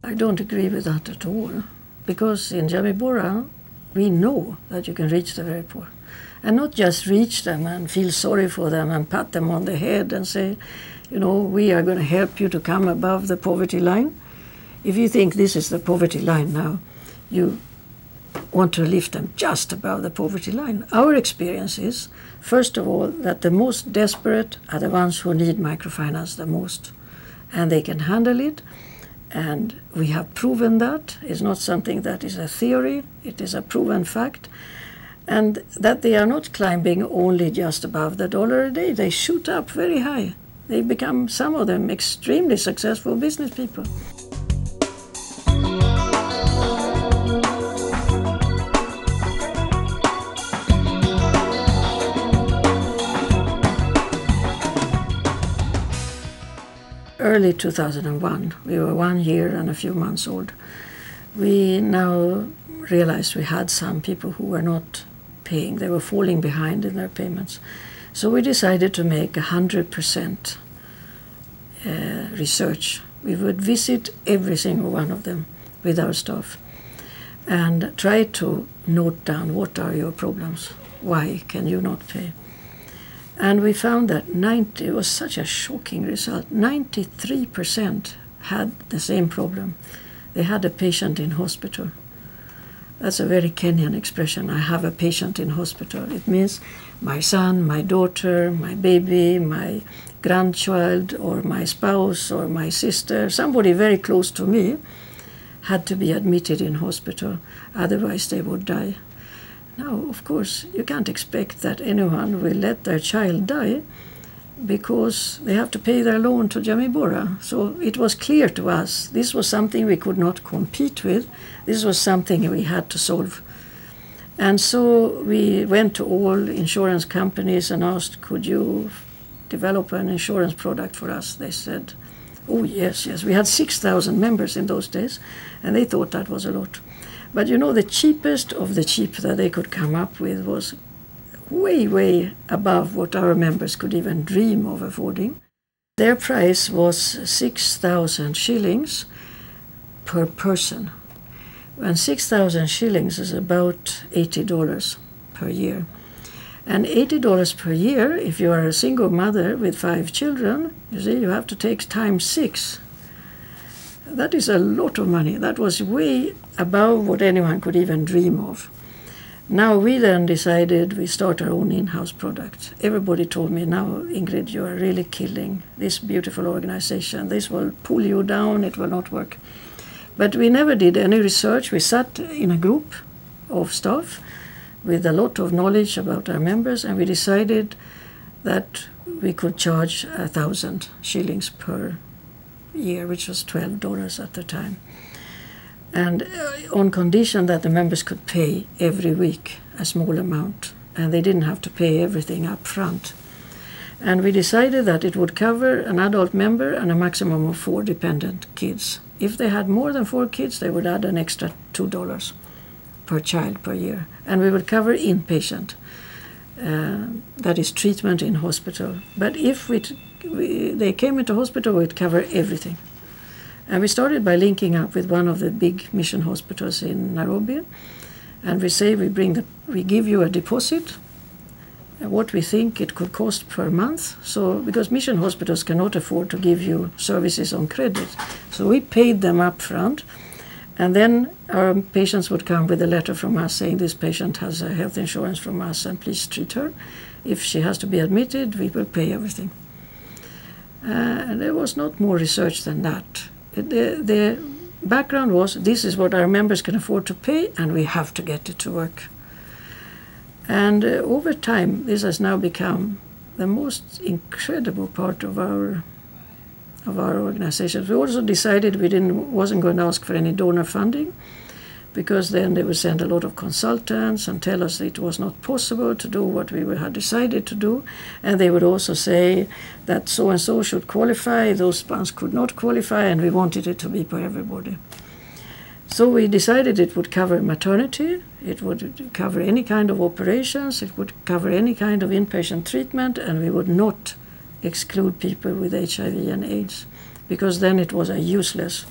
I don't agree with that at all, because in Jamii Bora we know that you can reach the very poor. And not just reach them and feel sorry for them and pat them on the head and say, you know, we are going to help you to come above the poverty line. If you think this is the poverty line now, you want to lift them just above the poverty line. Our experience is, first of all, that the most desperate are the ones who need microfinance the most. And they can handle it. And we have proven that. It's not something that is a theory. It is a proven fact. And that they are not climbing only just above the $1 a day. They shoot up very high. They become, some of them, extremely successful business people. Early 2001, we were 1 year and a few months old. We now realized we had some people who were not paying. They were falling behind in their payments. So we decided to make 100% research. We would visit every single one of them with our staff and try to note down what are your problems, why can you not pay. And we found that it was such a shocking result, 93% had the same problem. They had a patient in hospital. That's a very Kenyan expression, I have a patient in hospital. It means my son, my daughter, my baby, my grandchild, or my spouse, or my sister, somebody very close to me had to be admitted in hospital, otherwise they would die. Now, of course, you can't expect that anyone will let their child die because they have to pay their loan to Jamii Bora. So it was clear to us this was something we could not compete with. This was something we had to solve. And so we went to all insurance companies and asked, could you develop an insurance product for us? They said, oh, yes. We had 6,000 members in those days, and they thought that was a lot. But you know, the cheapest of the cheap that they could come up with was way, way above what our members could even dream of affording. Their price was 6,000 shillings per person. And 6,000 shillings is about $80 per year. And $80 per year, if you are a single mother with 5 children, you see, you have to take times 6. That is a lot of money. That was way above what anyone could even dream of. Now we then decided we start our own in-house product. Everybody told me, now Ingrid, you are really killing this beautiful organization. This will pull you down, it will not work. But we never did any research. We sat in a group of staff with a lot of knowledge about our members, and we decided that we could charge 1,000 shillings per year, which was $12 at the time. And on condition that the members could pay every week a small amount, and they didn't have to pay everything up front. And we decided that it would cover an adult member and a maximum of 4 dependent kids. If they had more than 4 kids, they would add an extra $2 per child per year. And we would cover inpatient, that is treatment in hospital. But if they came into hospital, we'd cover everything. And we started by linking up with one of the big mission hospitals in Nairobi. And we say we give you a deposit, what we think it could cost per month. So, because mission hospitals cannot afford to give you services on credit. So we paid them up front. And then our patients would come with a letter from us saying this patient has a health insurance from us and please treat her. If she has to be admitted, we will pay everything. And there was not more research than that. The background was this is what our members can afford to pay and we have to get it to work. And over time, this has now become the most incredible part of our organization. We also decided we wasn't going to ask for any donor funding, because then they would send a lot of consultants and tell us it was not possible to do what we had decided to do. And they would also say that so-and-so should qualify, those ones could not qualify, and we wanted it to be for everybody. So we decided it would cover maternity, it would cover any kind of operations, it would cover any kind of inpatient treatment, and we would not exclude people with HIV and AIDS, because then it was a useless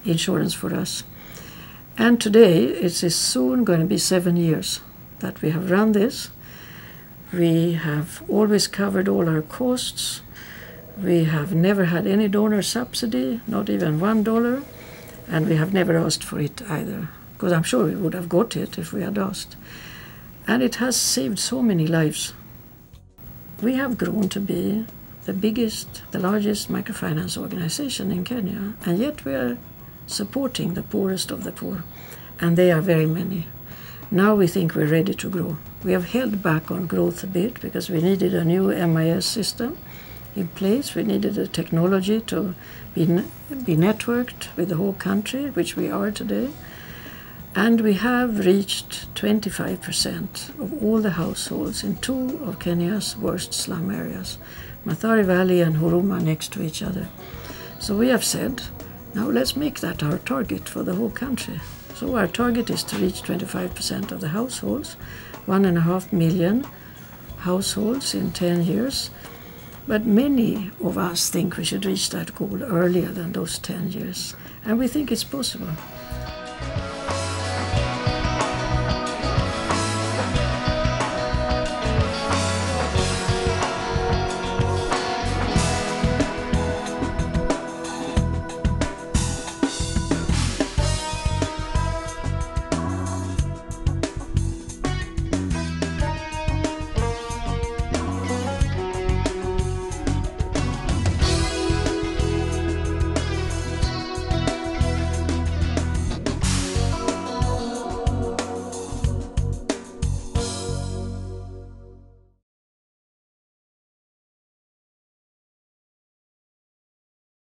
insurance for us. And today it is soon going to be 7 years that we have run this. We have always covered all our costs. We have never had any donor subsidy, not even $1, and we have never asked for it either, because I'm sure we would have got it if we had asked. And it has saved so many lives. We have grown to be the largest microfinance organization in Kenya, and yet we are supporting the poorest of the poor, and they are very many. Now we think we're ready to grow. We have held back on growth a bit because we needed a new MIS system in place. We needed a technology to be networked with the whole country, which we are today. And we have reached 25% of all the households in 2 of Kenya's worst slum areas, Mathare Valley and Huruma, next to each other. So we have said, now let's make that our target for the whole country. So our target is to reach 25% of the households, 1.5 million households in 10 years. But many of us think we should reach that goal earlier than those 10 years. And we think it's possible.